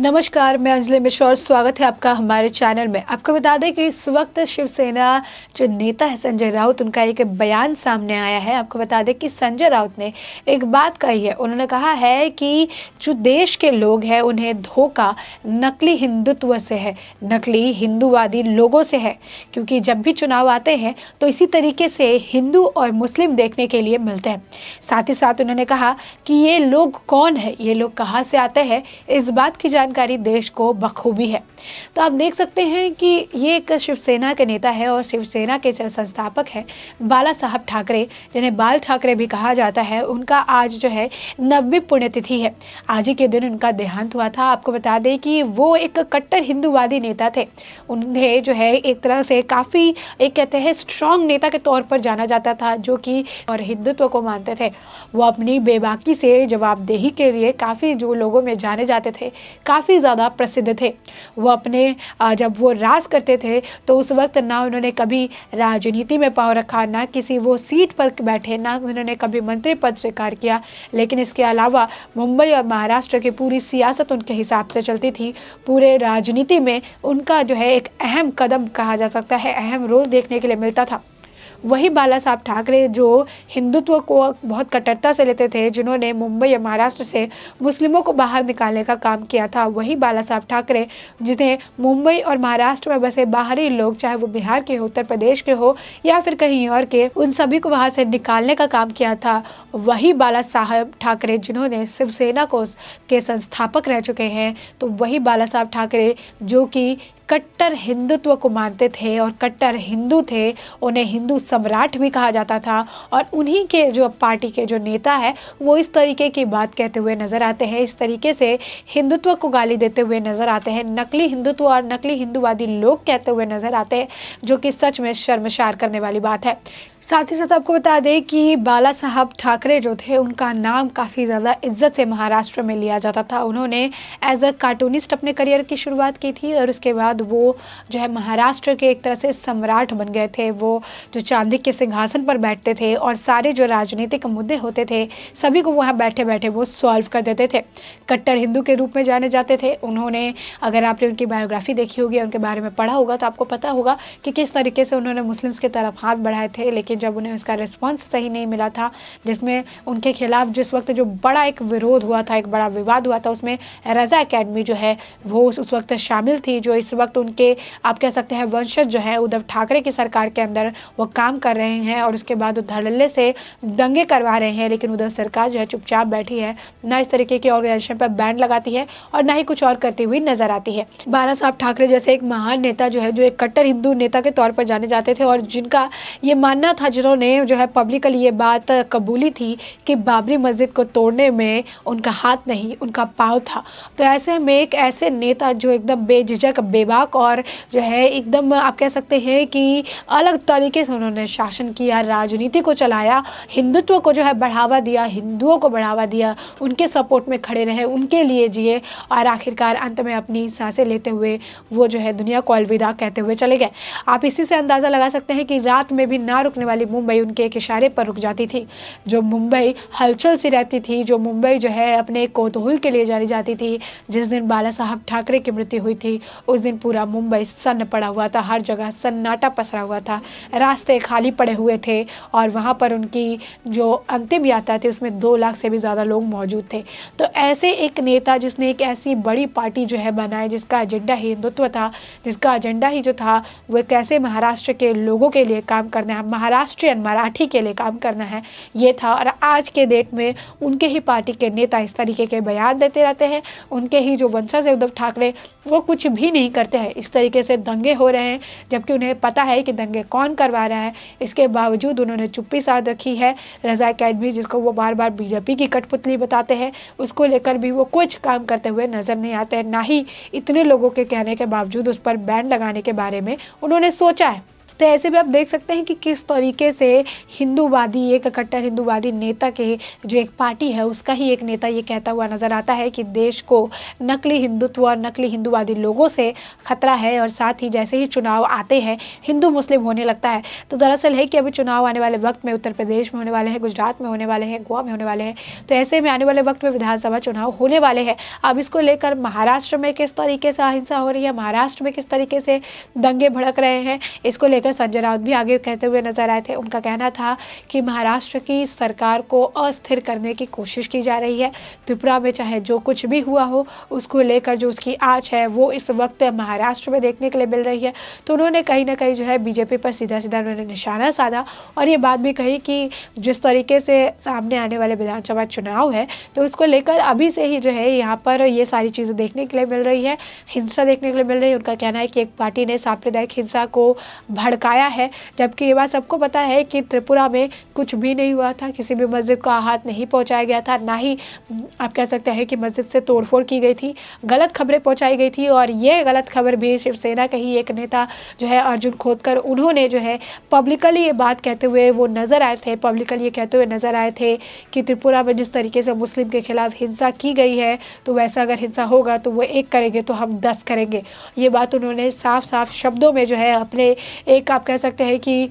नमस्कार, मैं अंजलि मिश्रा और स्वागत है आपका हमारे चैनल में। आपको बता दें कि इस वक्त शिवसेना जो नेता है संजय राउत, उनका एक बयान सामने आया है। आपको बता दें कि संजय राउत ने एक बात कही है। उन्होंने कहा है कि जो देश के लोग हैं उन्हें धोखा नकली हिंदुत्व से है, नकली हिंदूवादी लोगों से है, क्योंकि जब भी चुनाव आते हैं तो इसी तरीके से हिंदू और मुस्लिम देखने के लिए मिलते हैं। साथ ही साथ उन्होंने कहा कि ये लोग कौन है, ये लोग कहाँ से आते हैं, इस बात की जानकारी देश को बखूबी है। तो आप देख सकते हैं कि ये एक शिवसेना के नेता है और शिवसेना के संस्थापक हैं बाला साहब ठाकरे, जिन्हें बाल ठाकरे भी कहा जाता है। उनका आज जो है 90वीं पुण्यतिथि है। आज ही के दिन उनका देहांत हुआ था। आपको बता दें कि वो एक कट्टर हिंदूवादी नेता थे। उन्हें जो है एक तरह से काफ़ी एक कहते हैं स्ट्रॉन्ग नेता के तौर पर जाना जाता था, जो कि और हिंदुत्व को मानते थे। वो अपनी बेबाकी से जवाबदेही के लिए काफ़ी जो लोगों में जाने जाते थे, काफ़ी ज़्यादा प्रसिद्ध थे। वो अपने जब वो राज करते थे तो उस वक्त ना उन्होंने कभी राजनीति में पाँव रखा, ना किसी वो सीट पर बैठे, ना उन्होंने कभी मंत्री पद स्वीकार किया। लेकिन इसके अलावा मुंबई और महाराष्ट्र की पूरी सियासत उनके हिसाब से चलती थी। पूरे राजनीति में उनका जो है एक अहम कदम कहा जा सकता है, अहम रोल देखने के लिए मिलता था। वही बाला साहब ठाकरे जो हिंदुत्व को बहुत कट्टरता से लेते थे, जिन्होंने मुंबई या महाराष्ट्र से मुस्लिमों को बाहर निकालने का काम किया था, वही बाला साहब ठाकरे जिन्हें मुंबई और महाराष्ट्र में बसे बाहरी लोग, चाहे वो बिहार के हो, उत्तर प्रदेश के हो या फिर कहीं और के, उन सभी को वहां से निकालने का काम किया था। वही बाला साहब ठाकरे जिन्होंने शिवसेना को के संस्थापक रह चुके हैं। तो वही बाला साहब ठाकरे जो कि कट्टर हिंदुत्व को मानते थे और कट्टर हिंदू थे, उन्हें हिंदू सम्राट भी कहा जाता था। और उन्हीं के जो पार्टी के जो नेता है वो इस तरीके की बात कहते हुए नजर आते हैं, इस तरीके से हिंदुत्व को गाली देते हुए नजर आते हैं, नकली हिंदुत्व और नकली हिंदूवादी लोग कहते हुए नजर आते हैं, जो कि सच में शर्मसार करने वाली बात है। साथ ही साथ आपको बता दें कि बाला साहब ठाकरे जो थे, उनका नाम काफ़ी ज़्यादा इज्जत से महाराष्ट्र में लिया जाता था। उन्होंने एज अ कार्टूनिस्ट अपने करियर की शुरुआत की थी और उसके बाद वो जो है महाराष्ट्र के एक तरह से सम्राट बन गए थे। वो जो चांदी के सिंहासन पर बैठते थे और सारे जो राजनीतिक मुद्दे होते थे सभी को वहाँ बैठे बैठे वो सॉल्व कर देते थे। कट्टर हिंदू के रूप में जाने जाते थे। उन्होंने, अगर आपने उनकी बायोग्राफी देखी होगी, उनके बारे में पढ़ा होगा, तो आपको पता होगा कि किस तरीके से उन्होंने मुस्लिम्स की तरफ हाथ बढ़ाए थे। लेकिन जब उन्हें उसका रिस्पांस सही नहीं मिला था, जिसमें उनके खिलाफ जिस वक्त जो बड़ा एक विरोध हुआ था, एक बड़ा विवाद हुआ था, उसमें रजा अकेडमी जो है वो उस वक्त शामिल थी, जो इस वक्त उनके आप कह सकते हैं वंशज जो है उद्धव ठाकरे की सरकार के अंदर वो काम कर रहे हैं और उसके बाद धड़ल्ले से दंगे करवा रहे हैं। लेकिन उद्धव सरकार जो है चुपचाप बैठी है, ना इस तरीके की ऑर्गेनाइजेशन पर बैन लगाती है और ना ही कुछ और करती हुई नजर आती है। बाला साहब ठाकरे जैसे एक महान नेता जो है, जो एक कट्टर हिंदू नेता के तौर पर जाने जाते थे और जिनका ये मानना था, जिन्होंने जो है पब्लिकली ये बात कबूली थी कि बाबरी मस्जिद को तोड़ने में उनका हाथ नहीं, उनका पाँव था। तो ऐसे में एक ऐसे नेता जो एकदम बेझिझक, बेबाक और जो है एकदम आप कह सकते हैं कि अलग तरीके से उन्होंने शासन किया, राजनीति को चलाया, हिंदुत्व को जो है बढ़ावा दिया, हिंदुओं को बढ़ावा दिया, उनके सपोर्ट में खड़े रहे, उनके लिए जिए और आखिरकार अंत में अपनी सांसें लेते हुए वो जो है दुनिया को अलविदा कहते हुए चले गए। आप इसी से अंदाज़ा लगा सकते हैं कि रात में भी ना रुकने वाली मुंबई उनके एक इशारे पर रुक जाती थी। जो मुंबई हलचल सी रहती थी, जो मुंबई जो है अपने कौतूहल के लिए जानी जाती थी। जिस दिन बाला साहब ठाकरे की मृत्यु हुई थी उस दिन पूरा मुंबई सन्न पड़ा हुआ था, हर जगह सन्नाटा पसरा हुआ था, रास्ते खाली पड़े हुए थे और वहाँ पर उनकी जो अंतिम यात्रा थी उसमें 2 लाख से भी ज़्यादा लोग मौजूद थे। तो ऐसे एक नेता जिसने एक ऐसी बड़ी पार्टी जो है बनाई, जिसका एजेंडा ही हिंदुत्व था, जिसका एजेंडा ही जो था वो कैसे महाराष्ट्र के लोगों के लिए काम करना है, महाराष्ट्रियन मराठी के लिए काम करना है, ये था। और आज के डेट में उनके ही पार्टी के नेता इस तरीके के बयान देते रहते हैं। उनके ही जो वंशज है उद्धव ठाकरे, वो कुछ भी नहीं करते हैं। इस तरीके से दंगे हो रहे हैं, जबकि उन्हें पता है कि दंगे कौन करवा रहा है। इसके बावजूद उन्होंने चुप्पी साध रखी है। रजा अकेडमी, जिसको वो बार बार बीजेपी की कठपुतली बताते हैं, उसको लेकर भी वो कुछ काम करते हुए नजर नहीं आते हैं। ना ही इतने लोगों के कहने के बावजूद उस पर बैन लगाने के बारे में उन्होंने सोचा है। तो ऐसे में आप देख सकते हैं कि किस तरीके से हिंदूवादी, एक कट्टर हिंदूवादी नेता के जो एक पार्टी है उसका ही एक नेता ये कहता हुआ नजर आता है कि देश को नकली हिंदुत्व और नकली हिंदूवादी लोगों से खतरा है, और साथ ही जैसे ही चुनाव आते हैं हिंदू मुस्लिम होने लगता है। तो दरअसल है कि अभी चुनाव आने वाले वक्त में उत्तर प्रदेश में होने वाले हैं, गुजरात में होने वाले हैं, गोवा में होने वाले हैं। तो ऐसे में आने वाले वक्त में विधानसभा चुनाव होने वाले हैं। अब इसको लेकर महाराष्ट्र में किस तरीके से अहिंसा हो रही है, महाराष्ट्र में किस तरीके से दंगे भड़क रहे हैं, इसको लेकर संजय राउत भी आगे कहते हुए नजर आए थे। उनका कहना था कि महाराष्ट्र की सरकार को अस्थिर करने की कोशिश की जा रही है। त्रिपुरा में चाहे जो कुछ भी हुआ हो उसको लेकर जो उसकी आंच है वो इस वक्त महाराष्ट्र में देखने के लिए मिल रही है। तो उन्होंने कहीं ना कहीं जो है बीजेपी पर सीधा सीधा उन्होंने निशाना साधा और ये बात भी कही कि जिस तरीके से सामने आने वाले विधानसभा चुनाव है तो उसको लेकर अभी से ही जो है यहाँ पर ये सारी चीज़ें देखने के लिए मिल रही है, हिंसा देखने के लिए मिल रही है। उनका कहना है कि एक पार्टी ने सांप्रदायिक हिंसा को भड़काया है, जबकि ये बात सबको पता है कि त्रिपुरा में कुछ भी नहीं हुआ था, किसी भी मस्जिद को आहत नहीं पहुंचाया गया था, ना ही आप कह सकते हैं कि मस्जिद से तोड़फोड़ की गई थी, गलत खबरें पहुंचाई गई थी। और ये गलत खबर भी शिवसेना के ही एक नेता जो है अर्जुन खोतकर, उन्होंने जो है पब्लिकली ये बात कहते हुए वो नज़र आए थे, पब्लिकली ये कहते हुए नज़र आए थे कि त्रिपुरा में जिस तरीके से मुस्लिम के खिलाफ हिंसा की गई है तो वैसा अगर हिंसा होगा तो वो एक करेंगे तो हम 10 करेंगे। ये बात उन्होंने साफ साफ शब्दों में जो है अपने एक आप कह सकते हैं कि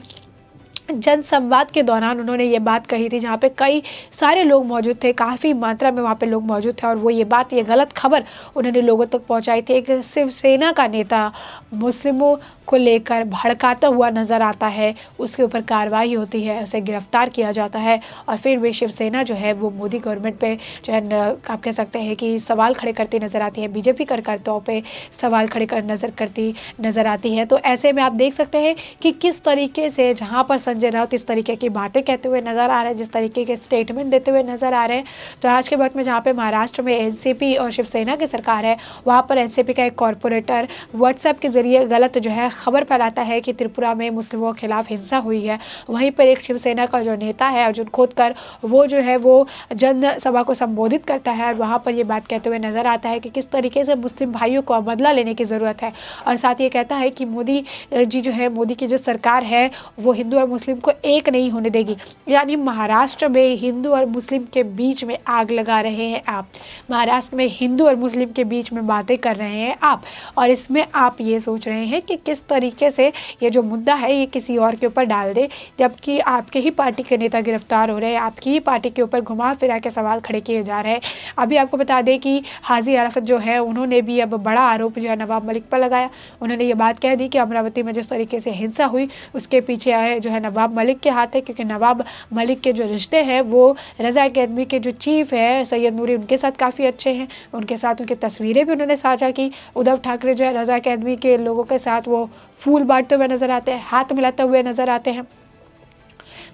जनसंवाद के दौरान उन्होंने ये बात कही थी, जहाँ पे कई सारे लोग मौजूद थे, काफ़ी मात्रा में वहाँ पे लोग मौजूद थे और वो ये बात, ये गलत खबर उन्होंने लोगों तक पहुँचाई थी। एक शिवसेना का नेता मुस्लिमों को लेकर भड़काता हुआ नज़र आता है, उसके ऊपर कार्रवाई होती है, उसे गिरफ्तार किया जाता है और फिर भी शिवसेना जो है वो मोदी गवर्नमेंट पे जो है आप कह सकते हैं कि सवाल खड़े करती नज़र आती है, बीजेपी कार्यकर्ताओं पे सवाल खड़े करती नज़र आती है। तो ऐसे में आप देख सकते हैं कि किस तरीके से जहाँ पर संजय राउत इस तरीके की बातें कहते हुए नजर आ रहे हैं, जिस तरीके के स्टेटमेंट देते हुए नजर आ रहे हैं, तो आज के वक्त में जहाँ पे महाराष्ट्र में एनसीपी और शिवसेना की सरकार है वहाँ पर एनसीपी का एक कॉरपोरेटर व्हाट्सएप के जरिए गलत जो है खबर फैलाता है कि त्रिपुरा में मुस्लिमों के खिलाफ हिंसा हुई है। वहीं पर एक शिवसेना का जो नेता है अर्जुन खोतकर, वो जो है वो जनसभा को संबोधित करता है और वहाँ पर ये बात कहते हुए नजर आता है कि किस तरीके से मुस्लिम भाइयों को बदला लेने की ज़रूरत है। और साथ ही कहता है कि मोदी जी जो है, मोदी की जो सरकार है वो हिंदू और मुस्लिम को एक नहीं होने देगी। यानी महाराष्ट्र में हिंदू और मुस्लिम के बीच में आग लगा रहे हैं आप, महाराष्ट्र में हिंदू और मुस्लिम के बीच में बातें कर रहे हैं आप, और इसमें आप ये सोच रहे हैं कि किस तरीके से ये जो मुद्दा है ये किसी और के ऊपर डाल दे, जबकि आपके ही पार्टी के नेता गिरफ्तार हो रहे हैं, आपकी ही पार्टी के ऊपर घुमा फिरा के सवाल खड़े किए जा रहे हैं। अभी आपको बता दें कि हाजी अराफत जो है उन्होंने भी अब बड़ा आरोप जो है नवाब मलिक पर लगाया। उन्होंने ये बात कह दी कि अमरावती में जिस तरीके से हिंसा हुई उसके पीछे जो है नवाब मलिक के हाथ है, क्योंकि नवाब मलिक के जो रिश्ते हैं वो रज़ा अकेडमी के जो चीफ है सैयद नूरी उनके साथ काफ़ी अच्छे हैं। उनके साथ उनकी तस्वीरें भी उन्होंने साझा की। उद्धव ठाकरे जो है रज़ा अकेडमी के लोगों के साथ वो फूल बांटते हुए नजर आते हैं, हाथ मिलाते हुए नजर आते हैं।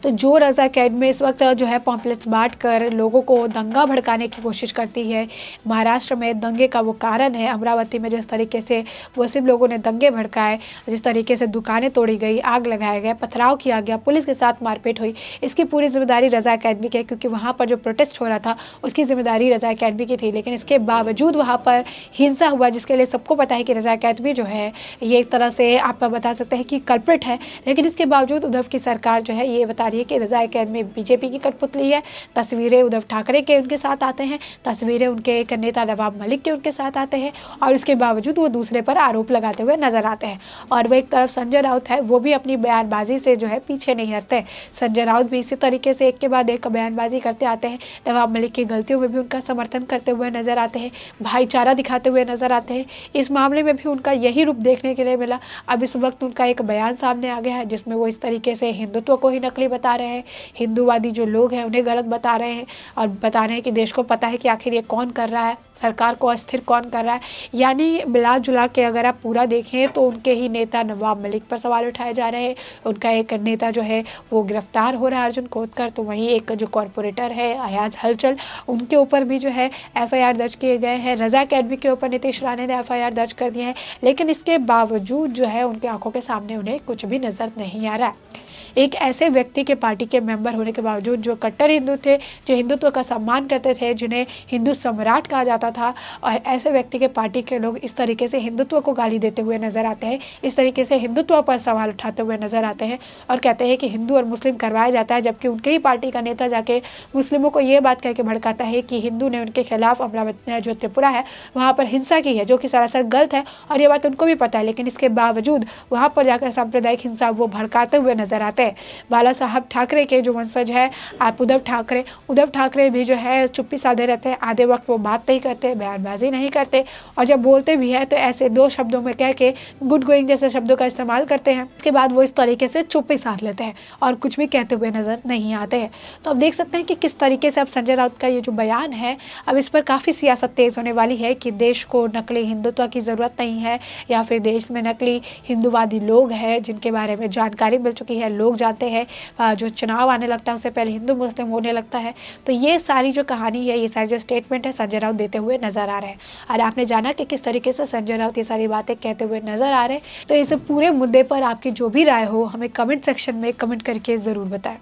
तो जो रज़ा अकेडमी इस वक्त जो है पॉम्पलेट्स बांट कर लोगों को दंगा भड़काने की कोशिश करती है, महाराष्ट्र में दंगे का वो कारण है। अमरावती में जिस तरीके से मुस्लिम लोगों ने दंगे भड़काए, जिस तरीके से दुकानें तोड़ी गई, आग लगाया गया, पथराव किया गया, पुलिस के साथ मारपीट हुई, इसकी पूरी जिम्मेदारी रज़ा अकेडमी की है, क्योंकि वहाँ पर जो प्रोटेस्ट हो रहा था उसकी जिम्मेदारी रज़ा अकेडमी की थी। लेकिन इसके बावजूद वहाँ पर हिंसा हुआ, जिसके लिए सबको पता है कि रज़ा अकेडमी जो है ये एक तरह से आप बता सकते हैं कि कल्प्रिट है। लेकिन इसके बावजूद उद्धव की सरकार जो है ये बता रही है कि रज़ा अकेडमी बीजेपी की कठपुतली है। तस्वीरें उद्धव ठाकरे के उनके साथ आते हैं, तस्वीरें उनके एक नेता नवाब मलिक के उनके साथ आते हैं, और उसके बावजूद वो दूसरे पर आरोप लगाते हुए नजर आते हैं। और वो एक तरफ संजय राउत है, वो भी अपनी बयानबाजी से जो है पीछे नहीं हटते। संजय राउत भी इसी तरीके से एक के बाद एक बयानबाजी करते आते हैं, नवाब मलिक की गलतियों में भी उनका समर्थन करते हुए नजर आते हैं, भाईचारा दिखाते हुए नजर आते हैं। इस मामले में भी उनका यही रूप देखने के लिए मिला। अब इस वक्त उनका एक बयान सामने आ गया है जिसमें वो इस तरीके से हिंदुत्व को ही नकली बता रहे हैं, हिंदूवादी जो लोग हैं उन्हें गलत बता रहे हैं, और बता रहे हैं कि देश को पता है कि आखिर ये कौन कर रहा है, सरकार को अस्थिर कौन कर रहा है। यानी मिला जुला के अगर आप पूरा देखें तो उनके ही नेता नवाब मलिक पर सवाल उठाए जा रहे हैं, उनका एक नेता जो है वो गिरफ्तार हो रहा है अर्जुन खोतकर, तो वहीं एक जो कॉरपोरेटर है अयाज हलचल, उनके ऊपर भी जो है एफआईआर दर्ज किए गए हैं। रज़ा अकेडमी के ऊपर नीतीश राणे ने एफआईआर दर्ज कर दिए हैं, लेकिन इसके बावजूद जो है उनकी आंखों के सामने उन्हें कुछ भी नजर नहीं आ रहा है। एक ऐसे व्यक्ति के पार्टी के मेंबर होने के बावजूद, जो कट्टर हिंदू थे, जो हिंदुत्व का सम्मान करते थे, जिन्हें हिंदू सम्राट कहा जाता था, और ऐसे व्यक्ति के पार्टी के लोग इस तरीके से हिंदुत्व को गाली देते हुए नजर आते हैं, इस तरीके से हिंदुत्व पर सवाल उठाते हुए नजर आते हैं और कहते हैं कि हिंदू और मुस्लिम करवाया जाता है, जबकि उनके ही पार्टी का नेता जाके मुस्लिमों को ये बात करके भड़काता है कि हिंदू ने उनके खिलाफ अमरावती जो त्रिपुरा है वहाँ पर हिंसा की है, जो कि सरासर गलत है और ये बात उनको भी पता है, लेकिन इसके बावजूद वहाँ पर जाकर सांप्रदायिक हिंसा वो भड़काते हुए नजर आते हैं। बाला साहब ठाकरे के जो वंशज है आप उद्धव ठाकरे भी जो है चुप्पी साधे रहते हैं, आधे वक्त वो बात नहीं करते, बयानबाजी नहीं करते, और जब बोलते भी है तो ऐसे दो शब्दों में कह के गुड गोइंग जैसे शब्दों का इस्तेमाल करते हैं, उसके बाद वो इस तरीके से चुप्पी साध लेते हैं और कुछ भी कहते हुए नजर नहीं आते हैं। तो अब देख सकते हैं कि किस तरीके से अब संजय राउत का ये जो बयान है, अब इस पर काफ़ी सियासत तेज होने वाली है कि देश को नकली हिंदुत्व की ज़रूरत नहीं है, या फिर देश में नकली हिंदूवादी लोग हैं जिनके बारे में जानकारी मिल चुकी है, लोग जानते हैं, जो चुनाव आने लगता है उससे पहले हिंदू मुस्लिम होने लगता है। तो ये सारी जो कहानी है, ये सारी जो स्टेटमेंट है, संजय राउत देते हुए नजर आ रहे हैं। और आपने जाना कि किस तरीके से संजय राउत ये सारी बातें कहते हुए नजर आ रहे हैं। तो इस पूरे मुद्दे पर आपकी जो भी राय हो हमें कमेंट सेक्शन में कमेंट करके ज़रूर बताएं।